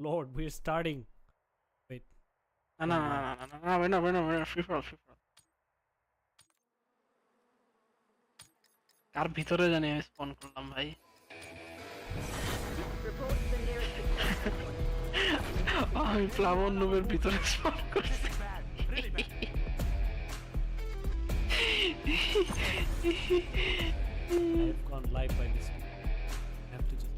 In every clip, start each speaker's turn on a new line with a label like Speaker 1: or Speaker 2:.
Speaker 1: Lord, we're starting. Wait.
Speaker 2: না না না না না না না না না ফ্রি ফর ফ্রি ফর কার ভিতরে জানি আমি স্পন করলাম ভাই
Speaker 3: Report to the nearest security point.
Speaker 2: আমি প্লাবন নুবের ভিতরে স্পন করছি
Speaker 1: I've gone live by mistake. I have to just.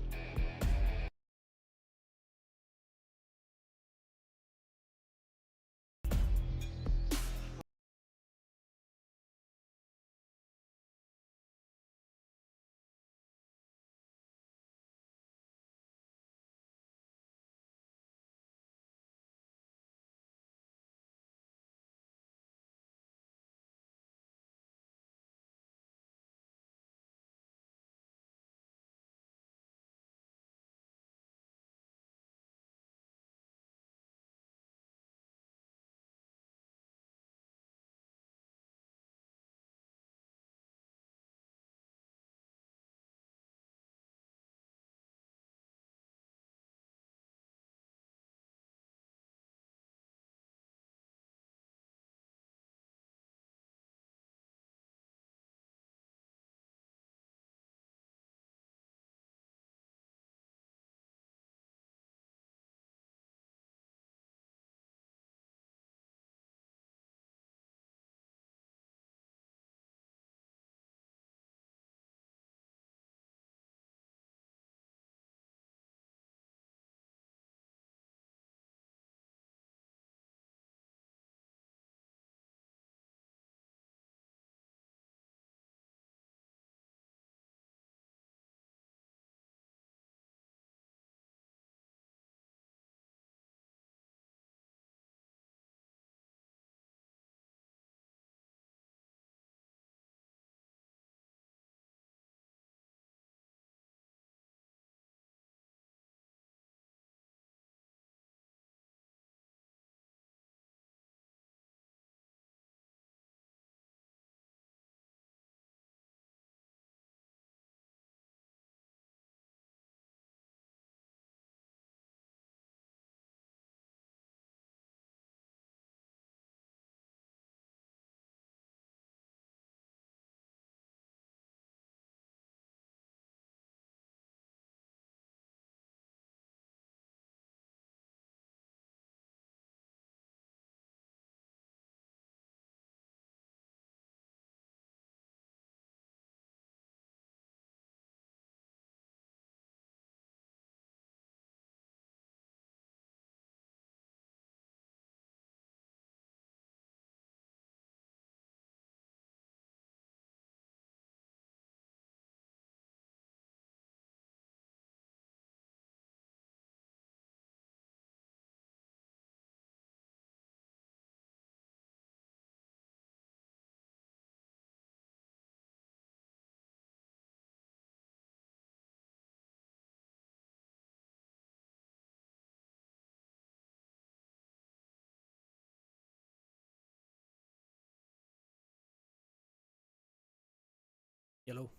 Speaker 1: Hello.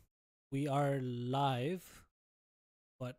Speaker 1: We are live, but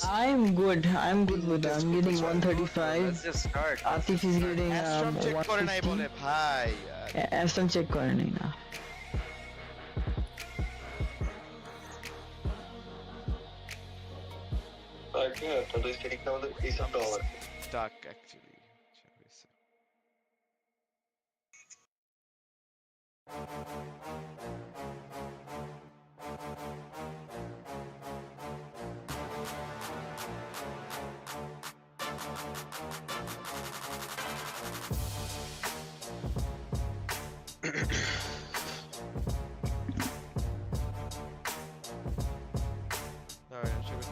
Speaker 4: I'm good. I'm good with that. I'm getting 135.
Speaker 5: Let's just start.
Speaker 4: Atif is getting
Speaker 6: অ্যাস্ট্রম check করে নাই
Speaker 4: 150.
Speaker 6: বলে ভাই
Speaker 4: Aston check করে নেই না।
Speaker 6: stuck actually. Alright, should we...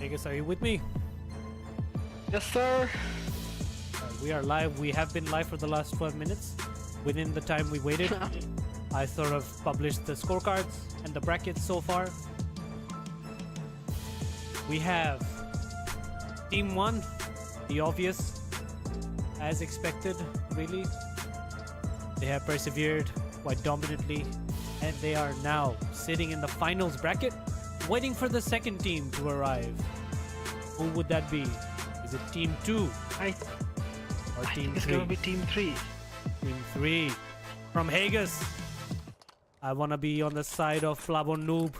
Speaker 1: Vegas, are you with me?
Speaker 2: Yes, sir.
Speaker 1: We are live. We have been live for the last 12 minutes. Within the time we waited, I sort of published the scorecards and the brackets so far. We have Team 1, the obvious, as expected, really. They have persevered quite dominantly, and they are now sitting in the finals bracket, waiting for the second team to arrive. Who would that be? Is it Team 2
Speaker 2: I
Speaker 1: or Team
Speaker 2: think it's
Speaker 1: 3?
Speaker 2: gonna be Team 3.
Speaker 1: Team 3 from Haggis. I want to be on the side of Flavon Noob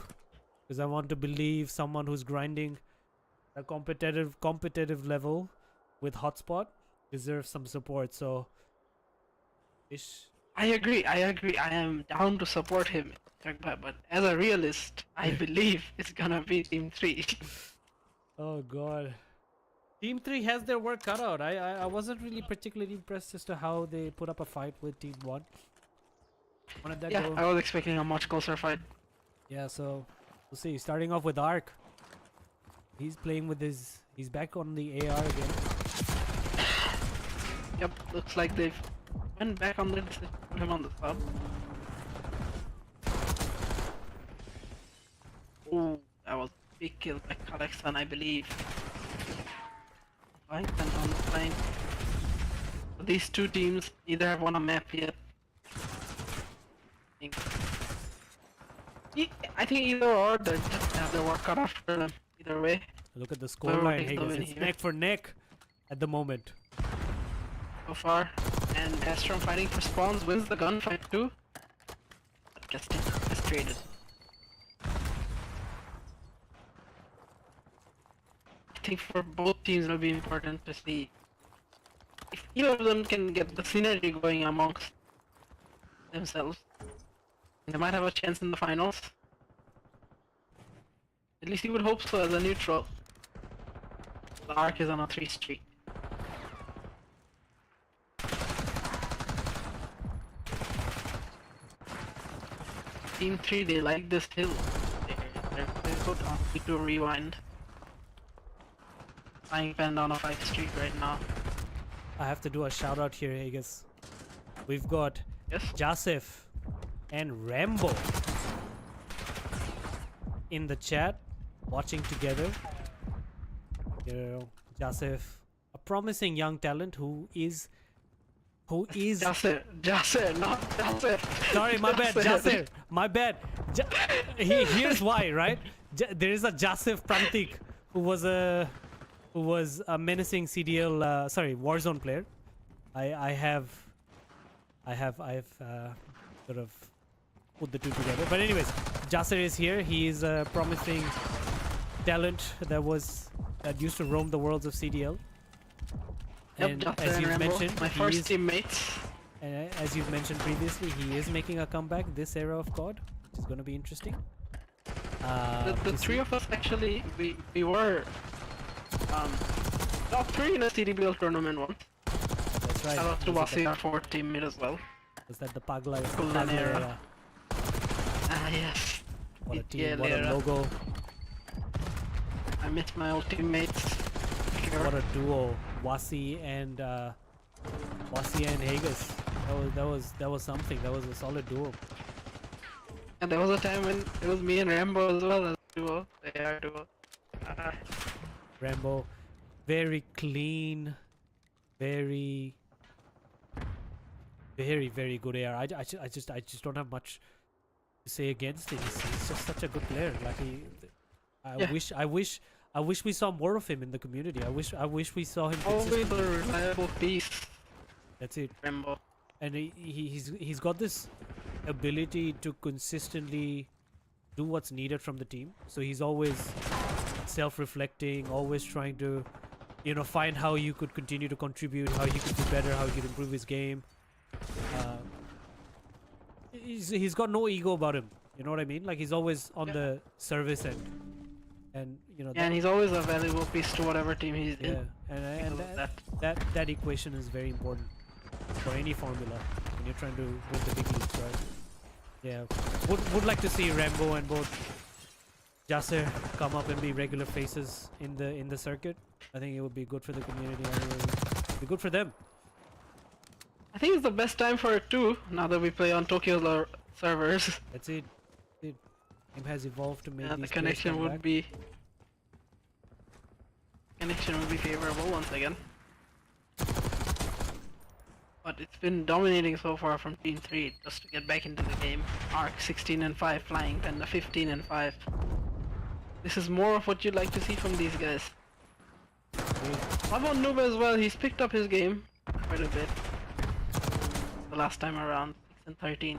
Speaker 1: because I want to believe someone who's grinding a competitive level with Hotspot deserves some support. So, ish.
Speaker 2: I agree. I am down to support him, but as a realist, I believe it's gonna be Team 3.
Speaker 1: Oh god. Team 3 has their work cut out. I wasn't really particularly impressed as to how they put up a fight with Team 1. How did that
Speaker 2: Yeah,
Speaker 1: go?
Speaker 2: I was expecting a much closer fight.
Speaker 1: Yeah, so we'll see. Starting off with Ark. He's playing with his... He's back on the AR again.
Speaker 2: Yep, looks like they've went back on the decision to put him on the sub. big kill by Kazakhstan, I believe. Right, and on the plane. These two teams either have won a map yet. I think either or they just have their work cut out for them. Either way.
Speaker 1: Look at the
Speaker 2: Whoever
Speaker 1: scoreline,
Speaker 2: takes the
Speaker 1: Haggis.
Speaker 2: win
Speaker 1: It's
Speaker 2: here.
Speaker 1: neck for neck at the moment.
Speaker 2: So far. And Astrom fighting for spawns wins the gunfight too. But gets traded. I think for both teams it'll be important to see if either of them can get the synergy going amongst themselves. They might have a chance in the finals. At least you would hope so as a neutral. The Ark is on a 3 streak. Team 3, they like this hill. They're good on to rewind. Flying Panda on a 5 streak right now.
Speaker 1: I have to do a shout out here, Haggis. We've got
Speaker 2: Yes?
Speaker 1: Joseph and Rambo in the chat watching together. You know, Joseph, a promising young talent who is
Speaker 2: Jasser, not Jasser.
Speaker 1: sorry, my bad, Joseph, my bad. Here's why, right? There is a Joseph Prantik who was a menacing CDL Warzone player. I have sort of put the two together. But anyways, Jasser is here. He is a promising talent that used to roam the worlds of CDL.
Speaker 2: Yep,
Speaker 1: And
Speaker 2: Jasser
Speaker 1: as
Speaker 2: and
Speaker 1: you've
Speaker 2: Rambo,
Speaker 1: mentioned,
Speaker 2: my
Speaker 1: he
Speaker 2: first
Speaker 1: is-
Speaker 2: teammates.
Speaker 1: and as you've mentioned previously, he is making a comeback this era of COD, which is going to be interesting.
Speaker 2: The
Speaker 1: to
Speaker 2: three
Speaker 1: see.
Speaker 2: of us actually, we were top 3 in a CDBL tournament once.
Speaker 1: That's right.
Speaker 2: Shout out to
Speaker 1: Was
Speaker 2: Wasi, our 4th teammate as well.
Speaker 1: that the Pagla
Speaker 2: Golden era.
Speaker 1: era?
Speaker 2: Ah yes.
Speaker 1: What a team,
Speaker 2: Yeah,
Speaker 1: what a
Speaker 2: era.
Speaker 1: logo,
Speaker 2: I miss my old teammates. Sure.
Speaker 1: what a duo. Wasi and Haggis. That was something. That was a solid duo.
Speaker 2: And there was a time when it was me and Rambo as well as duo. They are duo.
Speaker 1: Rambo, very clean, very good AR. I just don't have much to say against it. He's just such a good player. Like
Speaker 2: Yeah.
Speaker 1: I wish we saw more of him in the community. I wish we saw him
Speaker 2: Always
Speaker 1: consistently.
Speaker 2: a reliable piece,
Speaker 1: That's it.
Speaker 2: Rambo.
Speaker 1: And he's got this ability to consistently do what's needed from the team. So he's always self-reflecting, always trying to, find how you could continue to contribute, how he could do better, how he could improve his game. He's got no ego about him. You know what I mean? Like he's always on the service end, and
Speaker 2: Yeah, and he's always a valuable piece to whatever team he's
Speaker 1: yeah,
Speaker 2: in.
Speaker 1: and
Speaker 2: because of
Speaker 1: that equation is very important for any formula when you're trying to win the big leagues, right? Yeah, would like to see Rambo and both Jasser come up and be regular faces in the circuit. I think it would be good for the community. I think it would be good for them.
Speaker 2: I think it's the best time for it too, now that we play on Tokyo servers.
Speaker 1: That's it. Game has evolved to make
Speaker 2: Yeah,
Speaker 1: these
Speaker 2: the
Speaker 1: players
Speaker 2: connection
Speaker 1: come
Speaker 2: would
Speaker 1: back.
Speaker 2: be favorable once again. But it's been dominating so far from Team 3 just to get back into the game. Arc 16 and 5, Flying Panda 15 and 5. This is more of what you'd like to see from these guys. How about Noob as well? He's picked up his game quite a bit. The last time around, 6 and 13.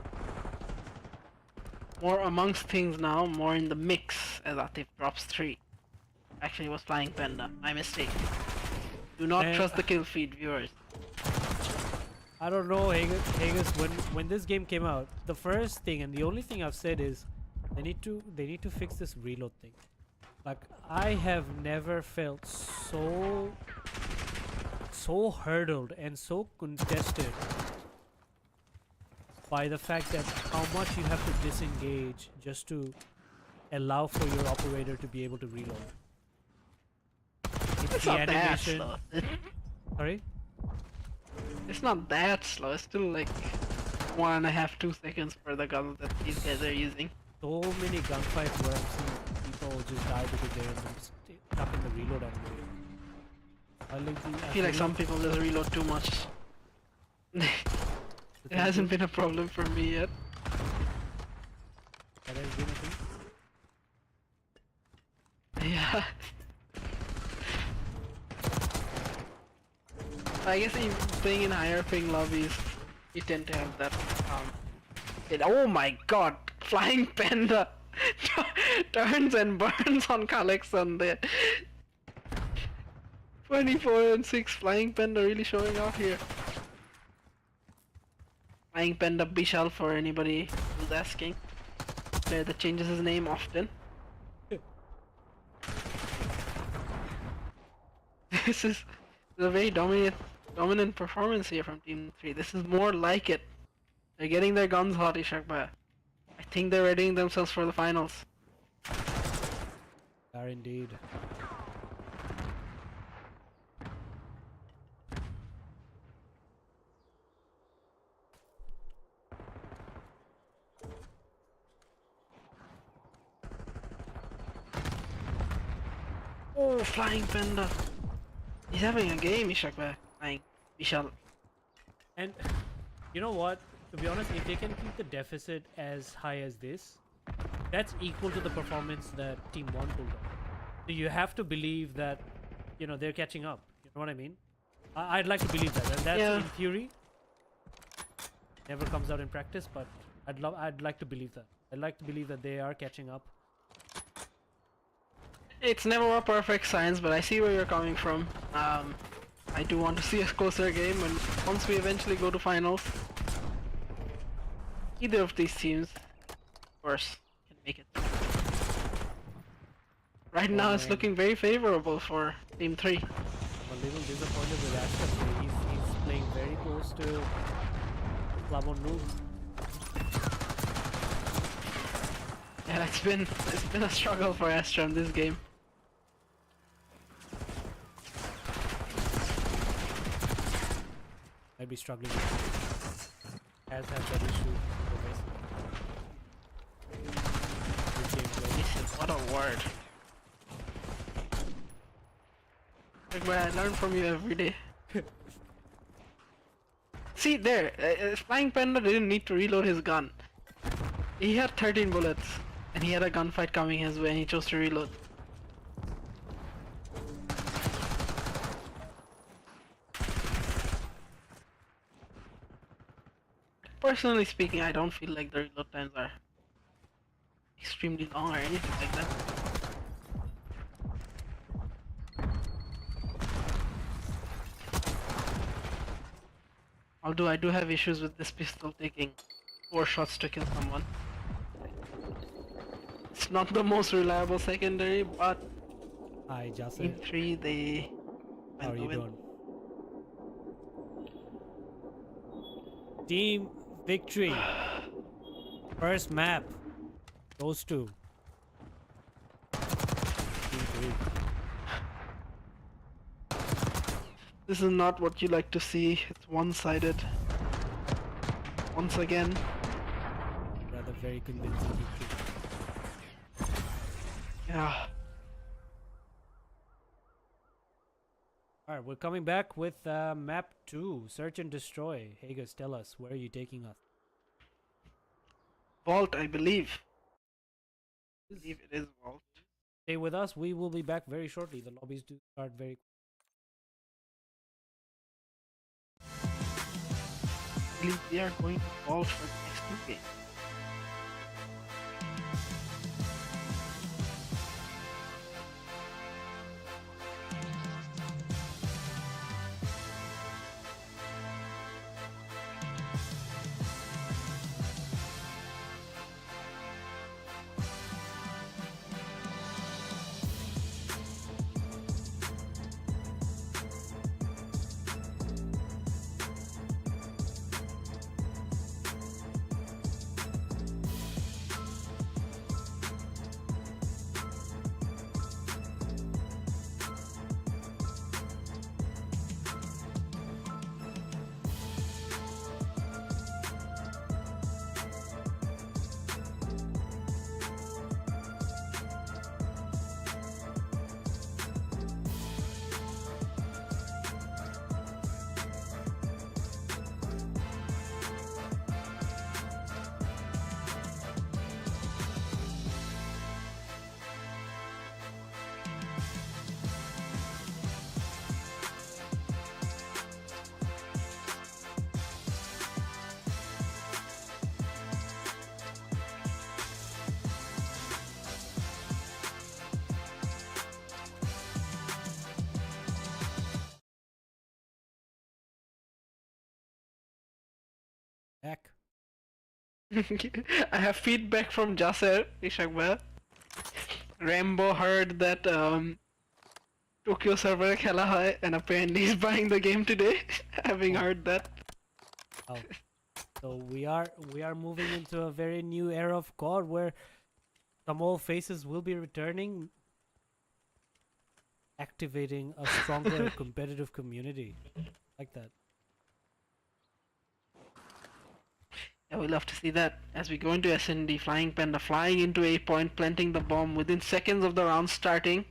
Speaker 2: More amongst things now, more in the mix as Atif drops 3. Actually, it was Flying Panda. My mistake. Do not trust the kill feed, viewers.
Speaker 1: I don't know, Haggis. When this game came out, the first thing and the only thing I've said is they need to fix this reload thing. Like I have never felt so hurdled and so contested by the fact that how much you have to disengage just to allow for your operator to be able to reload. It's
Speaker 2: It's
Speaker 1: the
Speaker 2: not that
Speaker 1: animation.
Speaker 2: slow.
Speaker 1: Sorry?
Speaker 2: It's not that slow. It's still like 1.5-2 seconds for the guns that these guys are using.
Speaker 1: so many gunfights where I'm seeing people just die because they're stuck in the reload animation.
Speaker 2: I feel like some people just reload too much. It hasn't been a problem for me yet.
Speaker 1: That has been a thing.
Speaker 2: Yeah. I guess even playing in higher ping lobbies, you tend to have that. Oh my god! Flying Panda turns and burns on Kalex on there. 24 and 6 Flying Panda really showing off here. Flying Panda Bishal for anybody who's asking. Player that changes his name often. This is a very dominant performance here from Team 3. This is more like it. They're getting their guns hot, Ishakba. I think they're readying themselves for the finals.
Speaker 1: Are indeed.
Speaker 2: Oh, Flying Panda. He's having a game, Ishakba. Flying Vishal.
Speaker 1: And you know what? To be honest, if they can keep the deficit as high as this, that's equal to the performance that Team 1 pulled off. So you have to believe that, you know, they're catching up. You know what I mean? I'd like to believe that. And that's in theory. Never comes out in practice, but I'd like to believe that. I'd like to believe that they are catching up.
Speaker 2: It's never a perfect science, but I see where you're coming from. I do want to see a closer game, and once we eventually go to finals, either of these teams, of course, can make it. Right now, it's looking very favorable for Team 3.
Speaker 1: I'm a little disappointed with Aston. He's playing very close to Flamon Noob.
Speaker 2: Yeah, it's been a struggle for Astrum this game.
Speaker 1: Might be struggling. Has had that issue.
Speaker 2: What a word. Like, I learn from you every day. See there, Flying Panda didn't need to reload his gun. He had 13 bullets, and he had a gunfight coming his way, and he chose to reload. Personally speaking, I don't feel like the reload times are extremely long or anything like that. Although I do have issues with this pistol taking 4 shots to kill someone. It's not the most reliable secondary, but
Speaker 1: Hi, Jase.
Speaker 2: Team 3 they
Speaker 1: How are
Speaker 2: went
Speaker 1: you
Speaker 2: to win.
Speaker 1: doing? Team victory. First map. Those two. Team 3.
Speaker 2: This is not what you like to see. It's one-sided. Once again.
Speaker 1: Rather very convincing victory.
Speaker 2: Yeah.
Speaker 1: Alright, we're coming back with map 2. Search and destroy. Hagus, tell us, where are you taking us?
Speaker 2: Vault, I believe. I believe it is Vault.
Speaker 1: Stay with us. We will be back very shortly. The lobbies do start very
Speaker 2: I believe they are going to Vault for the next 2 games.
Speaker 1: Back.
Speaker 2: I have feedback from Jasser, Ishakba. Rambo heard that Tokyo server khela hai, and apparently he's buying the game today. Having
Speaker 1: Oh.
Speaker 2: heard that.
Speaker 1: Oh. So we are moving into a very new era of COD where some old faces will be returning, activating a stronger competitive community. Like that.
Speaker 2: Yeah, we love to see that. As we go into SND, Flying Panda flying into A point, planting the bomb within seconds of the round starting.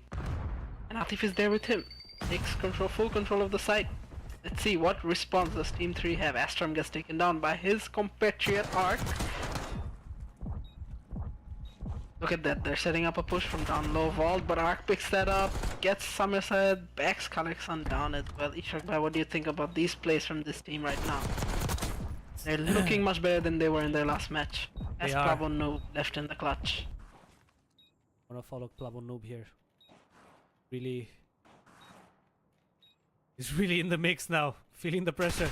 Speaker 2: And Atif is there with him. Takes full control of the site. Let's see what response does Team 3 have. Astrom gets taken down by his compatriot Ark. Look at that, they're setting up a push from down low vault, but Ark picks that up, gets Somerset, backs Kalexan down as well. Ishak, what do you think about these plays from this team right now? They're looking much better than they were in their last match. As
Speaker 1: They are.
Speaker 2: Plavo Noob left in the clutch.
Speaker 1: Wanna follow Plavo Noob here. Really. He's really in the mix now. Feeling the pressure.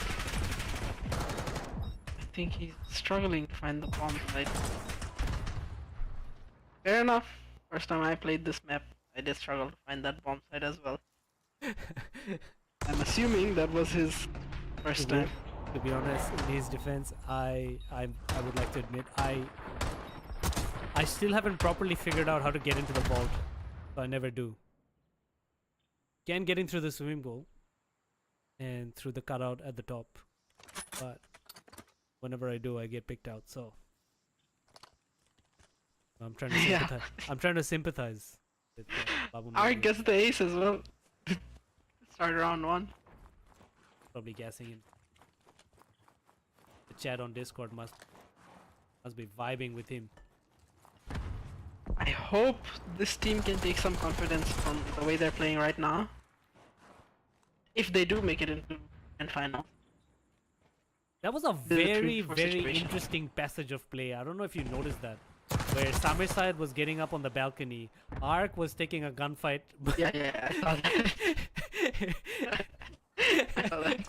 Speaker 2: I think he's struggling to find the bomb site. Fair enough. First time I played this map, I did struggle to find that bomb site as well. I'm assuming that was his first time.
Speaker 1: To be honest, in his defense, I would like to admit I still haven't properly figured out how to get into the vault, so I never do. Can get in through the swimming pool and through the cutout at the top, but whenever I do, I get picked out. So I'm trying to sympathize. I'm trying to sympathize with Babu
Speaker 2: Ark
Speaker 1: Modi.
Speaker 2: gets the ace as well. Start round 1.
Speaker 1: Probably gassing him. The chat on Discord must be vibing with him.
Speaker 2: I hope this team can take some confidence from the way they're playing right now. If they do make it into grand final.
Speaker 1: That was a
Speaker 2: The
Speaker 1: very,
Speaker 2: 3-4
Speaker 1: very
Speaker 2: situation.
Speaker 1: interesting passage of play. I don't know if you noticed that. Where Summerside was getting up on the balcony, Ark was taking a gunfight.
Speaker 2: Yeah, I saw that. I saw that.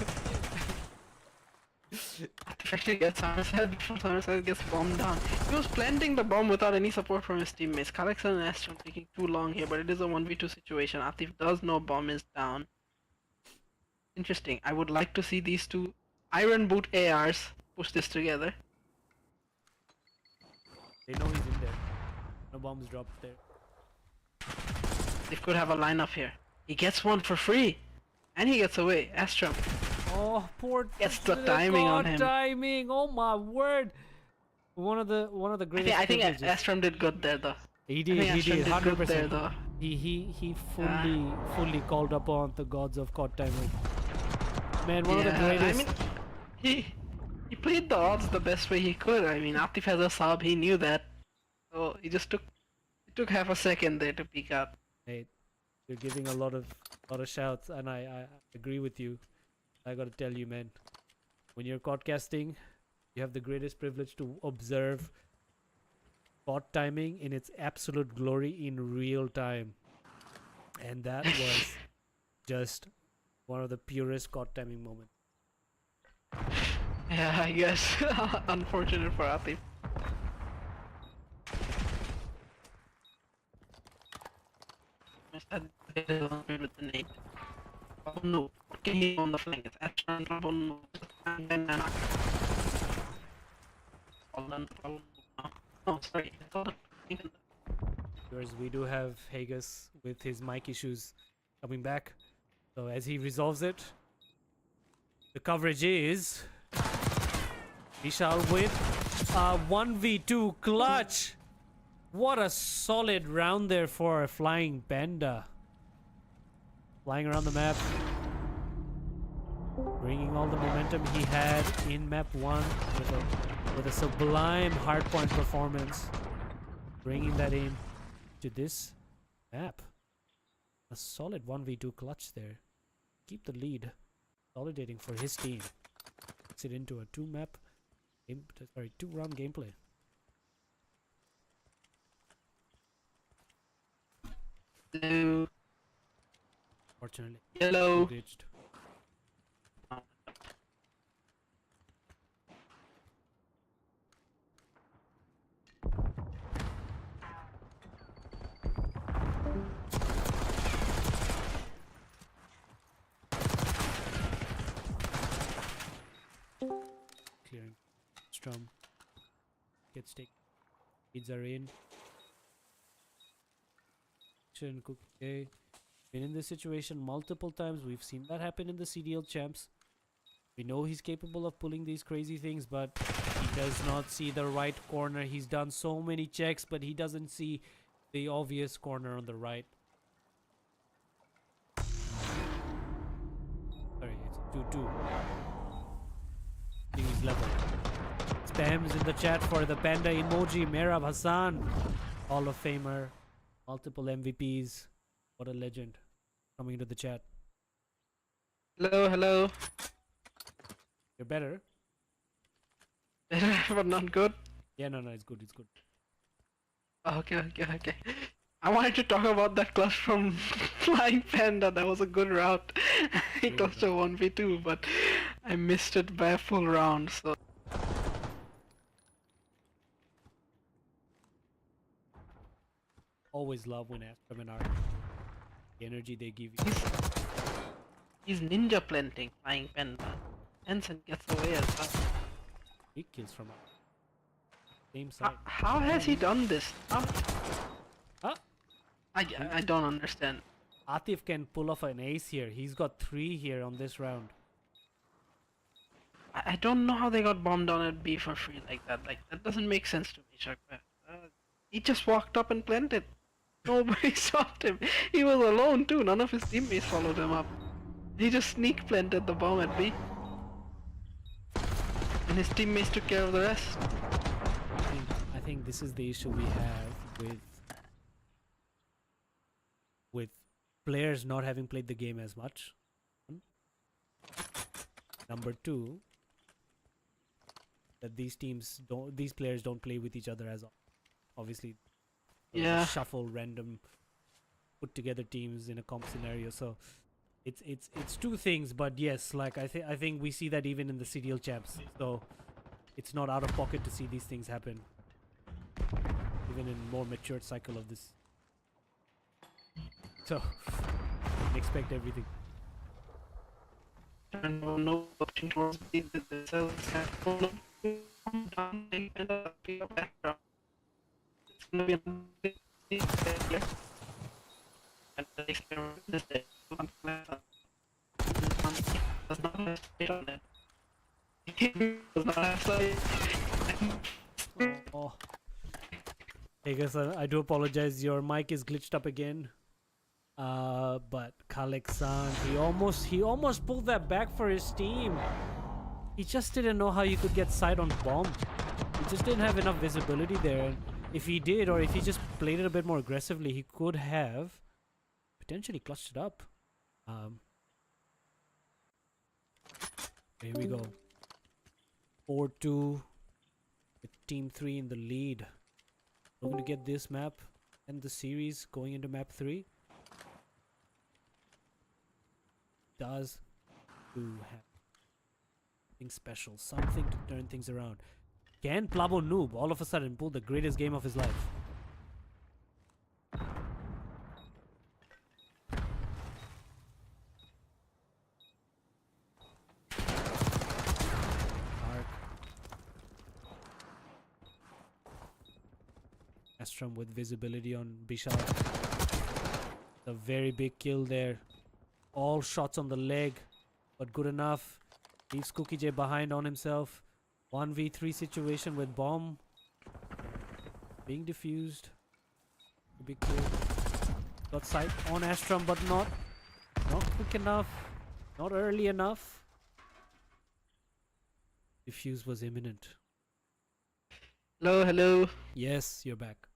Speaker 2: Actually gets Somerset before Somerset gets bombed down. He was planting the bomb without any support from his teammates. Kalexan and Astron taking too long here, but it is a 1v2 situation. Atif does know bomb is down. Interesting. I would like to see these two Iron Boot ARs push this together.
Speaker 1: They know he's in there. No bombs dropped there.
Speaker 2: They could have a lineup here. He gets one for free, and he gets away. Astrom.
Speaker 1: Oh, poor.
Speaker 2: Gets the timing on him.
Speaker 1: Timing. Oh my word. One of the greatest.
Speaker 2: I think
Speaker 1: privileges.
Speaker 2: Astrom did good there though.
Speaker 1: He
Speaker 2: I
Speaker 1: did.
Speaker 2: think
Speaker 1: He
Speaker 2: Astrom
Speaker 1: did.
Speaker 2: did good there
Speaker 1: 100%.
Speaker 2: though.
Speaker 1: He fully called upon the gods of COD timing. Man, one of the
Speaker 2: Yeah,
Speaker 1: greatest.
Speaker 2: I mean, he played the odds the best way he could. I mean, Atif has a sub, he knew that, so he just took half a second there to peek out.
Speaker 1: Hey, you're giving a lot of shouts, and I agree with you. I gotta tell you, man, when you're podcasting, you have the greatest privilege to observe COD timing in its absolute glory in real time, and that was just one of the purest COD timing moments.
Speaker 2: Yeah, I guess. Unfortunate for Atif. With the name. Oh no, can he on the flank? It's Astron, Trouble, and then Oh, sorry. I thought
Speaker 1: Viewers, we do have Hagus with his mic issues coming back, so as he resolves it, the coverage is we shall win a 1v2 clutch. What a solid round there for a Flying Panda. Flying around the map, bringing all the momentum he had in map 1 with a sublime hardpoint performance, bringing that in to this map. A solid 1v2 clutch there. Keep the lead, consolidating for his team. Makes it into a two-round gameplay.
Speaker 2: Blue,
Speaker 1: Fortunately,
Speaker 2: yellow.
Speaker 1: ditched. Astrom gets taken. Leads are in. Been in this situation multiple times. We've seen that happen in the CDL champs. We know he's capable of pulling these crazy things, but he does not see the right corner. He's done so many checks, but he doesn't see the obvious corner on the right. Sorry, it's 2-2. He's level. Spams in the chat for the panda emoji. Merab Hassan, Hall of Famer, multiple MVPs. What a legend. Coming into the chat.
Speaker 2: Hello, hello.
Speaker 1: You're better.
Speaker 2: Better, but not good.
Speaker 1: Yeah, no, it's good. It's good.
Speaker 2: Okay. I wanted to talk about that clutch from Flying Panda. That was a good route. He
Speaker 1: Really
Speaker 2: clutched a 1v2, but I missed it by a full round, so.
Speaker 1: Always love when Astrom and Arc. The energy they give you.
Speaker 2: He's ninja planting Flying Panda. Henson gets away as well.
Speaker 1: Big kills from Arc. Same side.
Speaker 2: How has he done this?
Speaker 1: Huh?
Speaker 2: I don't understand.
Speaker 1: Atif can pull off an ace here. He's got 3 here on this round.
Speaker 2: I don't know how they got bombed on at B for free like that. Like, that doesn't make sense to me, Shakwa. He just walked up and planted. Nobody stopped him. He was alone too. None of his teammates followed him up. He just sneak planted the bomb at B. And his teammates took care of the rest.
Speaker 1: I think this is the issue we have with players not having played the game as much. Number 2, that these players don't play with each other as often. Obviously,
Speaker 2: Yeah.
Speaker 1: shuffle random put together teams in a comp scenario, so it's 2 things, but yes, like I think we see that even in the CDL champs, so it's not out of pocket to see these things happen even in more matured cycle of this, so can expect everything.
Speaker 2: And no option towards B. Themselves have fallen down and be a background. It's gonna be a big failure. And the experiment is that one does not have state on it. Does not have site.
Speaker 1: Oh. Hey guys, I do apologize. Your mic is glitched up again. But Khalek-san, he almost pulled that back for his team. He just didn't know how you could get sight on bomb. He just didn't have enough visibility there. And if he did, or if he just played it a bit more aggressively, he could have potentially clutched it up. Here we go. 4-2 with Team 3 in the lead. We're going to get this map and the series going into map 3. Does to have something special, something to turn things around. Can Plabo Noob all of a sudden pull the greatest game of his life? Arc. Astrom with visibility on Bishal. A very big kill there. All shots on the leg, but good enough. Leaves Cookie J behind on himself. 1v3 situation with bomb being diffused. A big kill. Got sight on Astrom, but not quick enough, not early enough. Diffuse was imminent.
Speaker 2: Hello.
Speaker 1: Yes, you're back.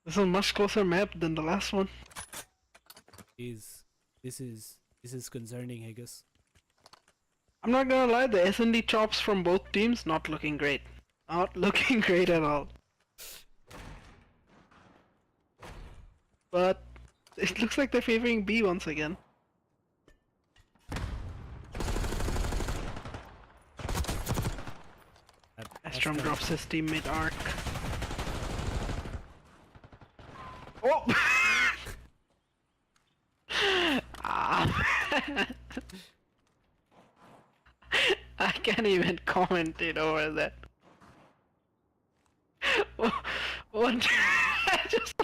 Speaker 2: This is a much closer map than the last one.
Speaker 1: This is concerning, Haggis.
Speaker 2: I'm not gonna lie, the S&D chops from both teams not looking great. Not looking great at all. But it looks like they're favoring B once again. Astrom drops his teammate Arc. Oh! I can't even commentate over that. What? I just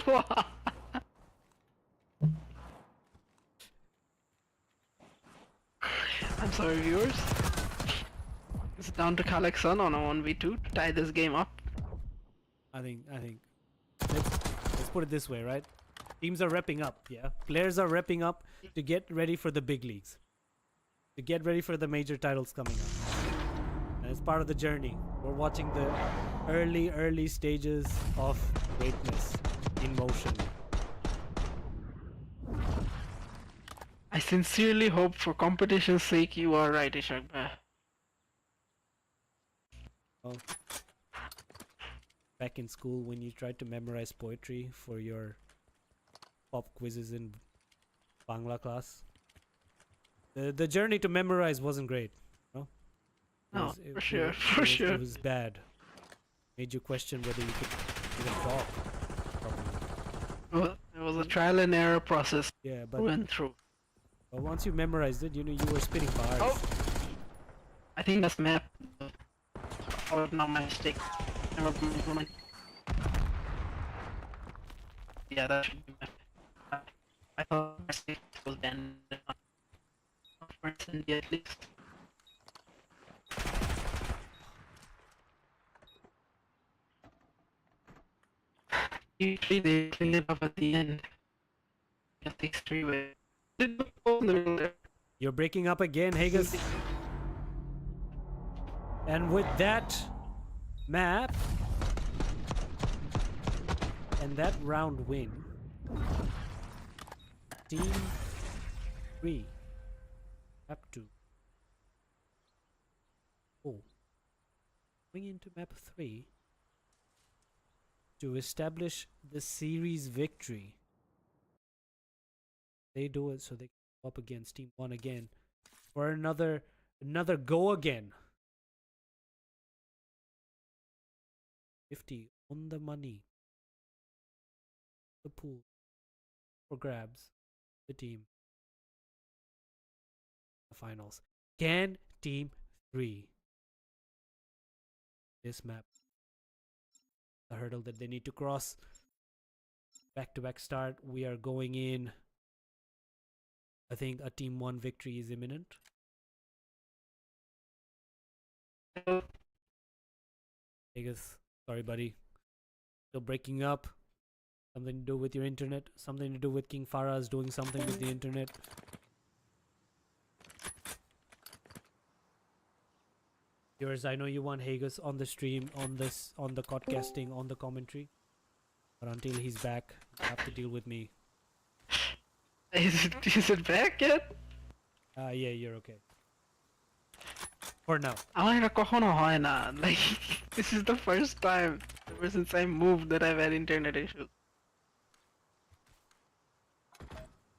Speaker 2: I'm sorry, viewers. It's down to Kalexan on a 1v2 to tie this game up.
Speaker 1: I think let's put it this way, right? Teams are repping up, yeah. Players are repping up to get ready for the big leagues, to get ready for the major titles coming up, and it's part of the journey. We're watching the early stages of greatness in motion.
Speaker 2: I sincerely hope, for competition's sake, you are right, Ishak.
Speaker 1: Oh. Back in school, when you tried to memorize poetry for your pop quizzes in Bangla class, the journey to memorize wasn't great. No,
Speaker 2: No, for sure.
Speaker 1: It was bad. Made you question whether you could even talk properly.
Speaker 2: Well, it was a trial and error process
Speaker 1: Yeah,
Speaker 2: we went through.
Speaker 1: but once you memorized it, you know, you were spitting bars.
Speaker 2: Oh! I think that's map. Oh, not my mistake. Never mind. Yeah, that should be map. I thought my mistake was banned. For India at least. Usually they clean it up at the end. It takes 3 ways.
Speaker 1: You're breaking up again, Hagus. And with that map and that round win, Team 3 map 2. Oh, going into map 3 to establish the series victory. They do it so they can go up against Team 1 again for another go again. 50 on the money. The pool for grabs. The team. The finals. Can Team 3 this map? The hurdle that they need to cross. Back-to-back start. We are going in. I think a Team 1 victory is imminent. Vegas, sorry buddy. Still breaking up. Something to do with your internet. Something to do with King Farah's doing something with the internet. Viewers, I know you want Hagus on the stream, on the podcasting, on the commentary. But until he's back, you have to deal with me.
Speaker 2: Is it back yet?
Speaker 1: Yeah, you're okay. For now.
Speaker 2: Like, this is the first time ever since I moved that I've had internet issues.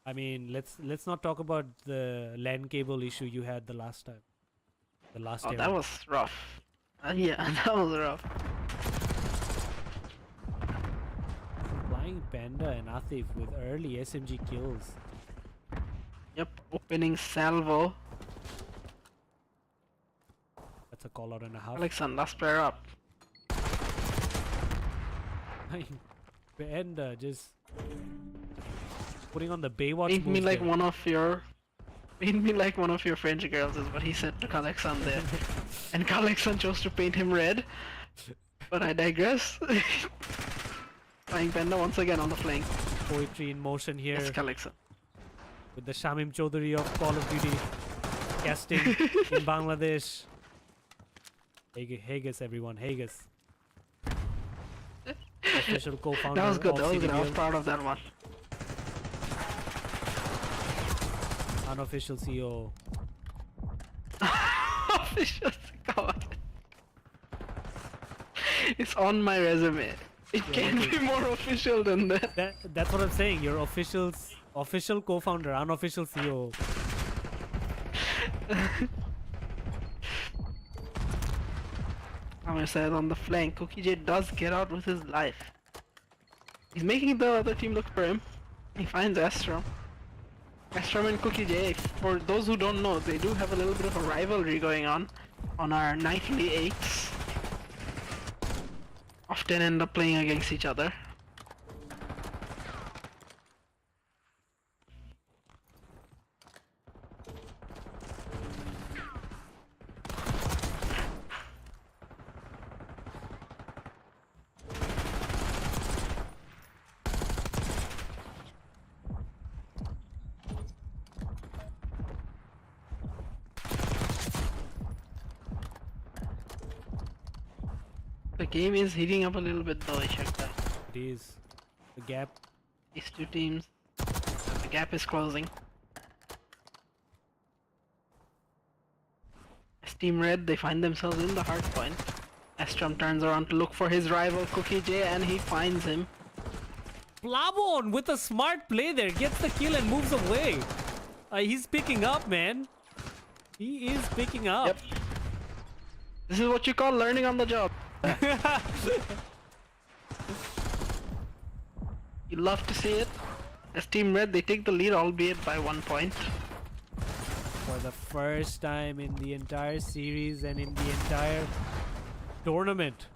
Speaker 1: I mean, let's not talk about the LAN cable issue you had the last time. The last
Speaker 2: Oh,
Speaker 1: era.
Speaker 2: that was rough. Yeah, that was rough.
Speaker 1: Flying Panda and Atif with early SMG kills.
Speaker 2: Yep, opening salvo.
Speaker 1: That's a call out and a half.
Speaker 2: Alexan, last player up.
Speaker 1: Panda just putting on the Baywatch
Speaker 2: Paint me
Speaker 1: moves
Speaker 2: like
Speaker 1: there.
Speaker 2: paint me like one of your French girls is what he said to Kalexan there. And Kalexan chose to paint him red. But I digress. Flying Panda once again on the flank.
Speaker 1: Poetry in motion here.
Speaker 2: Yes, Kalexan.
Speaker 1: With the Shamim Chaudhary of Call of Duty casting in Bangladesh. Hagus, everyone, Hagus. Official co-founder.
Speaker 2: That was good,
Speaker 1: of
Speaker 2: that was good. I was
Speaker 1: CDBL.
Speaker 2: proud of that one.
Speaker 1: Unofficial CEO.
Speaker 2: Official, God. It's on my resume. It can't be more official than that.
Speaker 1: That's what I'm saying. Your official co-founder, unofficial CEO.
Speaker 2: I said on the flank, Cookie J does get out with his life. He's making the other team look for him. He finds Astro. Astro and Cookie J, for those who don't know, they do have a little bit of a rivalry going on on our nightly 8s often end up playing against each other. The game is heating up a little bit though, Ishak.
Speaker 1: It is. The gap.
Speaker 2: These two teams, the gap is closing. As Team Red, they find themselves in the hard point. Astrom turns around to look for his rival Cookie J and he finds him.
Speaker 1: Plabon with a smart play there gets the kill and moves away. He's picking up, man. He is picking up.
Speaker 2: Yep. This is what you call learning on the job. You love to see it. As Team Red, they take the lead, albeit by 1 point.
Speaker 1: For the first time in the entire series and in the entire tournament,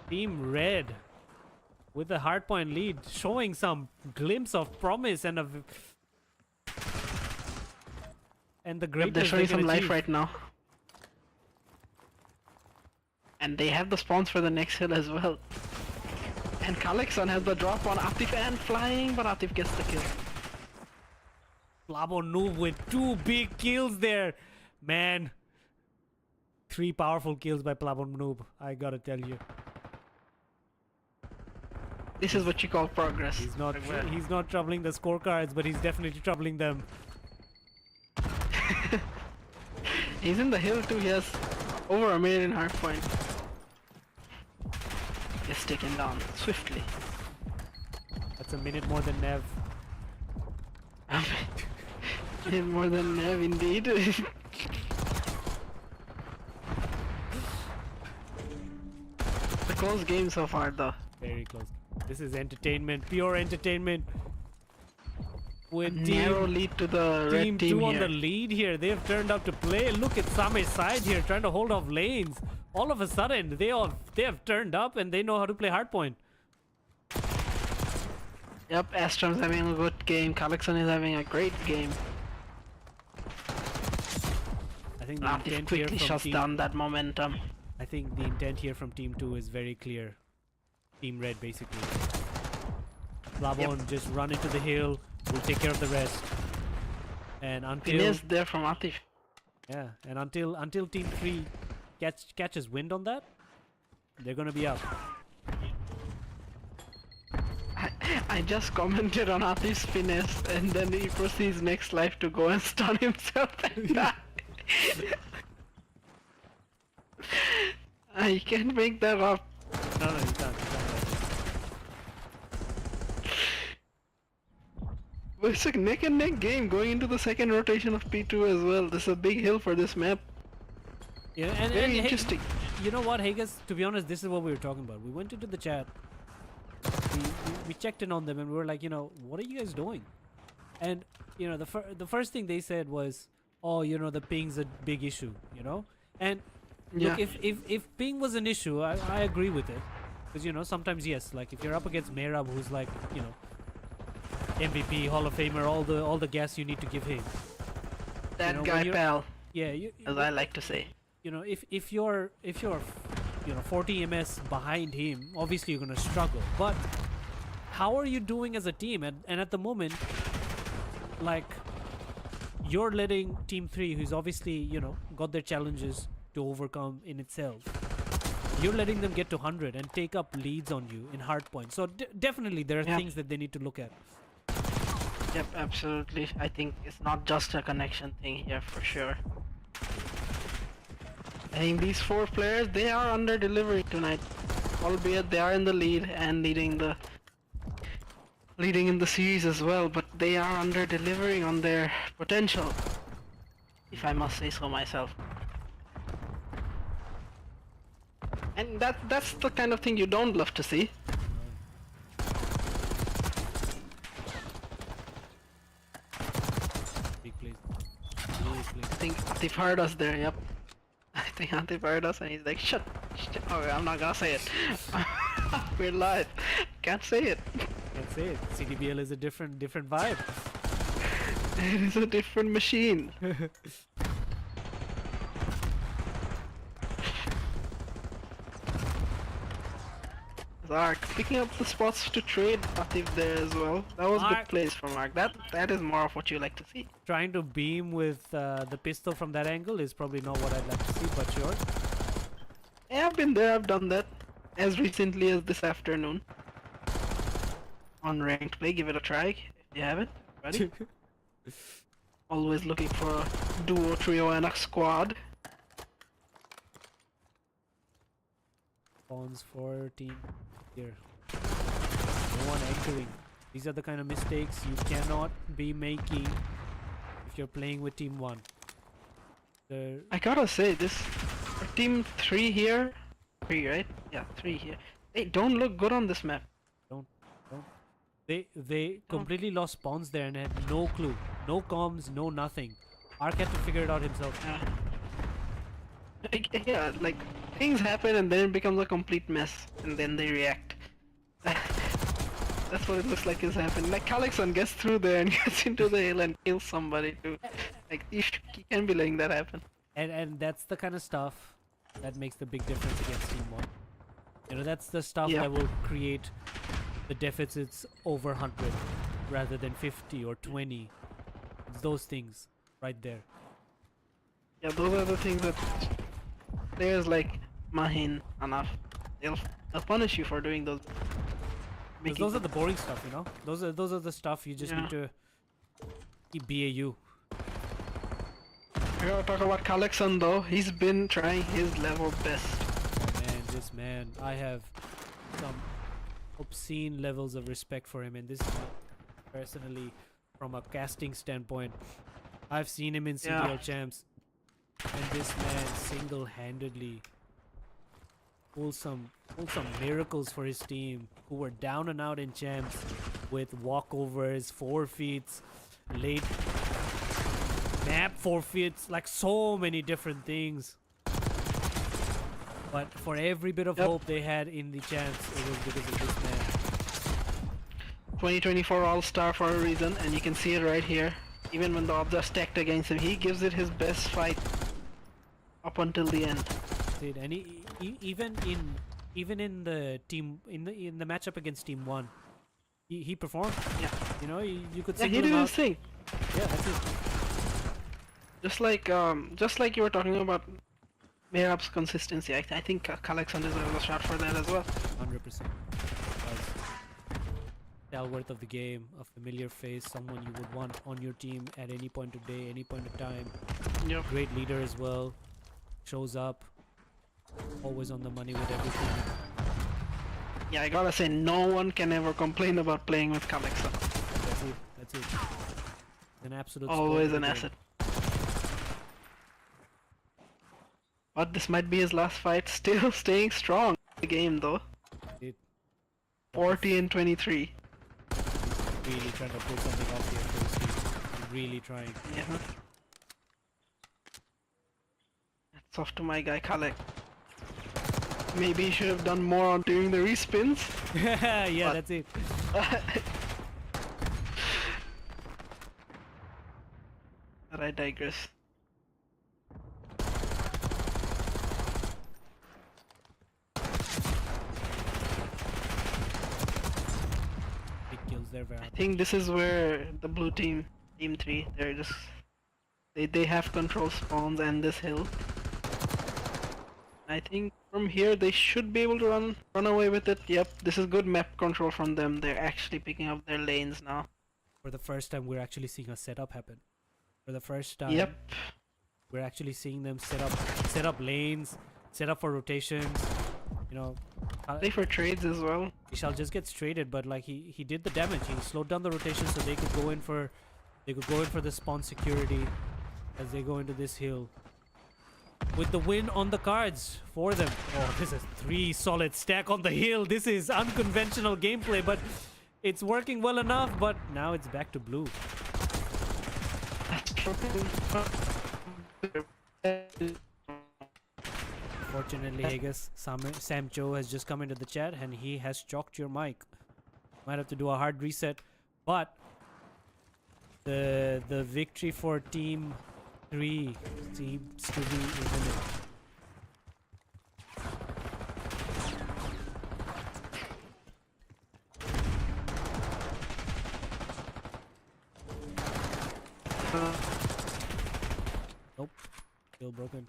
Speaker 1: Team Red with a hardpoint lead, showing some glimpse of promise and the
Speaker 2: Yep,
Speaker 1: greatness
Speaker 2: they're showing
Speaker 1: they can
Speaker 2: some life
Speaker 1: achieve.
Speaker 2: right now. And they have the spawns for the next hill as well. And Kalexon has the drop on Atif and flying, but Atif gets the kill.
Speaker 1: Plabon Noob with 2 big kills there. Man. 3 powerful kills by Plabon Noob, I gotta tell you.
Speaker 2: This is what you call progress.
Speaker 1: He's not troubling the scorecards, but he's definitely troubling them.
Speaker 2: He's in the hill too, he has over a minute in hardpoint. Gets taken down swiftly.
Speaker 1: That's a minute more than Nev.
Speaker 2: More than Nev indeed. It's a close game so far though.
Speaker 1: Very close. This is entertainment, pure entertainment. With
Speaker 2: Narrow lead to the red
Speaker 1: Team
Speaker 2: team
Speaker 1: 2 on
Speaker 2: here.
Speaker 1: the lead here. They have turned up to play. Look at Same's side here, trying to hold off lanes. All of a sudden, they have turned up and they know how to play hardpoint.
Speaker 2: Yep, Astrom's having a good game. Kalexon is having a great game.
Speaker 1: I think the
Speaker 2: Atif
Speaker 1: intent here
Speaker 2: quickly
Speaker 1: from
Speaker 2: shuts
Speaker 1: team,
Speaker 2: down that momentum.
Speaker 1: I think the intent here from Team 2 is very clear. Team Red, basically. Plabon just run into the hill. We'll take care of the rest. And until
Speaker 2: Finesse there from Atif.
Speaker 1: yeah, and until Team 3 catches wind on that, they're gonna be up.
Speaker 2: I just commented on Atif's finesse and then he proceeds next life to go and stun himself and die. I can't make that up.
Speaker 1: No, you can't.
Speaker 2: But it's a neck and neck game going into the second rotation of P2 as well. This is a big hill for this map.
Speaker 1: Yeah, and
Speaker 2: Very
Speaker 1: hey,
Speaker 2: interesting.
Speaker 1: you know what, Hagas? To be honest, this is what we were talking about. We went into the chat. We checked in on them and we were like, you know, what are you guys doing? And you know, the first thing they said was, oh, you know, the ping's a big issue, you know. And
Speaker 2: Yeah.
Speaker 1: look, if ping was an issue, I agree with it, because you know sometimes yes, like if you're up against Mehrab, who's like, you know, MVP, Hall of Famer, all the gas you need to give him.
Speaker 2: That
Speaker 1: you know,
Speaker 2: guy
Speaker 1: when you're-
Speaker 2: pal,
Speaker 1: Yeah,
Speaker 2: as I like to say.
Speaker 1: you know, if you're you know 40 ms behind him, obviously you're gonna struggle. But how are you doing as a team? And at the moment, like, you're letting Team 3, who's obviously, you know, got their challenges to overcome in itself, you're letting them get to 100 and take up leads on you in hardpoint. So definitely there are
Speaker 2: Yeah.
Speaker 1: things that they need to look at.
Speaker 2: Yep, absolutely. I think it's not just a connection thing here for sure. I think these 4 players, they are under delivering tonight. Albeit they are in the lead and leading in the series as well, but they are under delivering on their potential, if I must say so myself. And that's the kind of thing you don't love to see.
Speaker 1: Big plays. Big plays.
Speaker 2: I think Atif heard us there, yep. They anti-fired us and he's like, shut. Okay, I'm not gonna say it. We're live. Can't say it.
Speaker 1: That's it. CDBL is a different vibe.
Speaker 2: It is a different machine. Ark picking up the spots to trade Atif there as well. That was
Speaker 1: Ark.
Speaker 2: good plays from Ark. That is more of what you like to see.
Speaker 1: Trying to beam with the pistol from that angle is probably not what I'd like to see, but sure.
Speaker 2: Yeah, I've been there, I've done that. As recently as this afternoon. On ranked play, give it a try if you haven't. Ready? Always looking for a duo, trio, and a squad.
Speaker 1: Spawns for team here. No one entering. These are the kind of mistakes you cannot be making if you're playing with team 1.
Speaker 2: I gotta say, this team 3 here, 3 right? Yeah, 3 here. They don't look good on this map.
Speaker 1: They completely lost spawns there and had no clue. No comms, no nothing. Ark had to figure it out himself.
Speaker 2: Yeah, like things happen and then it becomes a complete mess, and then they react. That's what it looks like is happening. Like Kalexon gets through there and gets into the hill and kills somebody too. Like you can't be letting that happen.
Speaker 1: And that's the kind of stuff that makes the big difference against team 1. You know, that's the stuff
Speaker 2: Yeah.
Speaker 1: that will create the deficits over 100 rather than 50 or 20. It's those things right there.
Speaker 2: Yeah, those are the things that players like Mahin, Anaf, they'll punish you for doing those.
Speaker 1: 'Cause those are the boring stuff, you know. Those are the stuff you just
Speaker 2: Yeah.
Speaker 1: need to keep BAU.
Speaker 2: We gotta talk about Kalexon though. He's been trying his level best.
Speaker 1: Oh man, this man, I have some obscene levels of respect for him, and this is not personally from a casting standpoint. I've seen him in CDL
Speaker 2: Yeah.
Speaker 1: champs, and this man single-handedly pulled some miracles for his team, who were down and out in champs with walkovers, forfeits, late map forfeits, like so many different things. But for every bit of
Speaker 2: Yep.
Speaker 1: hope they had in the champs, it was because of this man.
Speaker 2: 2024 All-Star for a reason, and you can see it right here. Even when the odds are stacked against him, he gives it his best fight up until the end.
Speaker 1: Dude, and even in the team in the matchup against team 1, he performed.
Speaker 2: Yeah.
Speaker 1: You know, you could
Speaker 2: Yeah, he
Speaker 1: single
Speaker 2: did
Speaker 1: him
Speaker 2: his
Speaker 1: out.
Speaker 2: thing.
Speaker 1: Yeah, that's it.
Speaker 2: Just like you were talking about Mehrab's consistency, I think Kalexon deserves a shot for that as well.
Speaker 1: 100%. Stalwart of the game, a familiar face, someone you would want on your team at any point of day, any point of time.
Speaker 2: Yep.
Speaker 1: Great leader as well. Shows up. Always on the money with everything.
Speaker 2: Yeah, I gotta say, no one can ever complain about playing with Kalexon.
Speaker 1: That's it. That's it. An absolute
Speaker 2: Always
Speaker 1: sport
Speaker 2: an
Speaker 1: of the
Speaker 2: asset. But this might be his last fight. Still staying strong in the game though.
Speaker 1: game. It
Speaker 2: 40 and 23.
Speaker 1: really trying to pull something off here for his team. Really trying.
Speaker 2: Yeah. That's off to my guy Kalek. Maybe he should have done more on doing the respins.
Speaker 1: Yeah,
Speaker 2: But-
Speaker 1: that's it.
Speaker 2: But I digress.
Speaker 1: Big kills there, Vera.
Speaker 2: I think this is where the blue team, team 3, they have control spawns and this hill. I think from here they should be able to run away with it. Yep, this is good map control from them. They're actually picking up their lanes now.
Speaker 1: For the first time, we're actually seeing a setup happen. For the first time,
Speaker 2: Yep.
Speaker 1: we're actually seeing them set up lanes, set up for rotations. You know,
Speaker 2: Play for trades as well.
Speaker 1: Vishal just gets traded, but like he did the damage. He slowed down the rotation so they could go in for the spawn security as they go into this hill. With the win on the cards for them. Oh, this is 3 solid stack on the hill. This is unconventional gameplay, but it's working well enough. But now it's back to blue. Unfortunately, Haggis, Sam Cho has just come into the chat and he has chalked your mic. Might have to do a hard reset, but the victory for Team 3 seems to be imminent. Nope, still broken.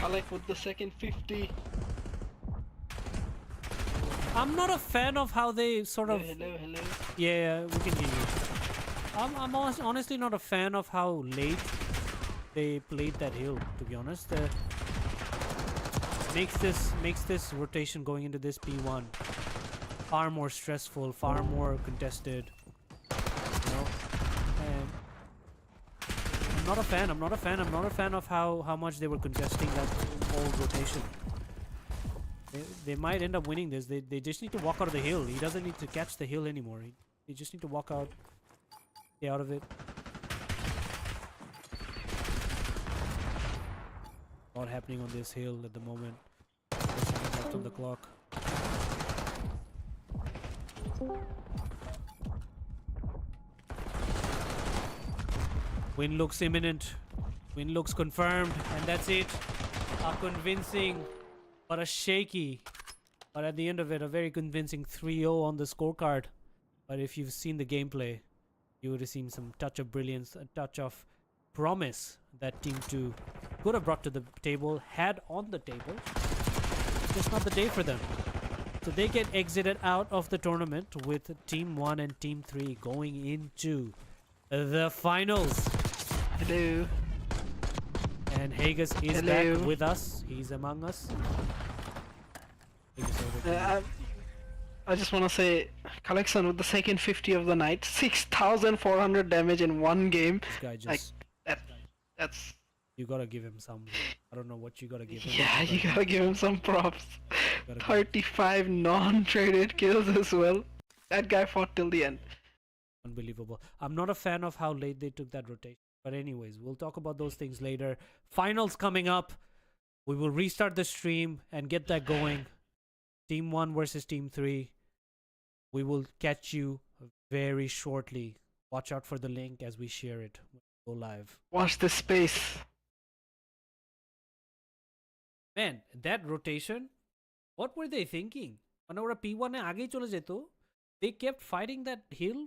Speaker 2: Alec with the second 50.
Speaker 1: I'm not a fan of how they sort of
Speaker 2: Hello.
Speaker 1: yeah, we can hear you. I'm honestly not a fan of how late they played that hill. To be honest, makes this rotation going into this P1 far more stressful, far more contested. You know, and I'm not a fan. I'm not a fan of how much they were contesting that whole rotation. They might end up winning this. They just need to walk out of the hill. He doesn't need to catch the hill anymore. They just need to walk out. Stay out of it. A lot happening on this hill at the moment. Left on the clock. Win looks imminent. Win looks confirmed. And that's it. A convincing but a shaky, but at the end of it, a very convincing 3-0 on the scorecard. But if you've seen the gameplay, you would have seen some touch of brilliance, a touch of promise that Team 2 could have brought to the table, had on the table. Just not the day for them. So they get exited out of the tournament with Team 1 and Team 3 going into the finals.
Speaker 2: Hello.
Speaker 1: And Haggis is
Speaker 2: Hello.
Speaker 1: back with us. He's among us.
Speaker 2: I just want to say, Collection with the second 50 of the night, 6,400 damage in one game.
Speaker 1: This guy just...
Speaker 2: Like, that's...
Speaker 1: You gotta give him some... I don't know what you gotta give him.
Speaker 2: Yeah, you gotta give him some props.
Speaker 1: Gotta give
Speaker 2: 35 non-traded kills as well. That guy fought till the end.
Speaker 1: Unbelievable. I'm not a fan of how late they took that rotation. But anyways, we'll talk about those things later. Finals coming up. We will restart the stream and get that going. Team 1 versus Team 3. We will catch you very shortly. Watch out for the link as we share it. We'll go live.
Speaker 2: Watch this space.
Speaker 1: Man, that rotation, what were they thinking? মানে ওরা P1 এ আগেই চলে যেত. They kept fighting that hill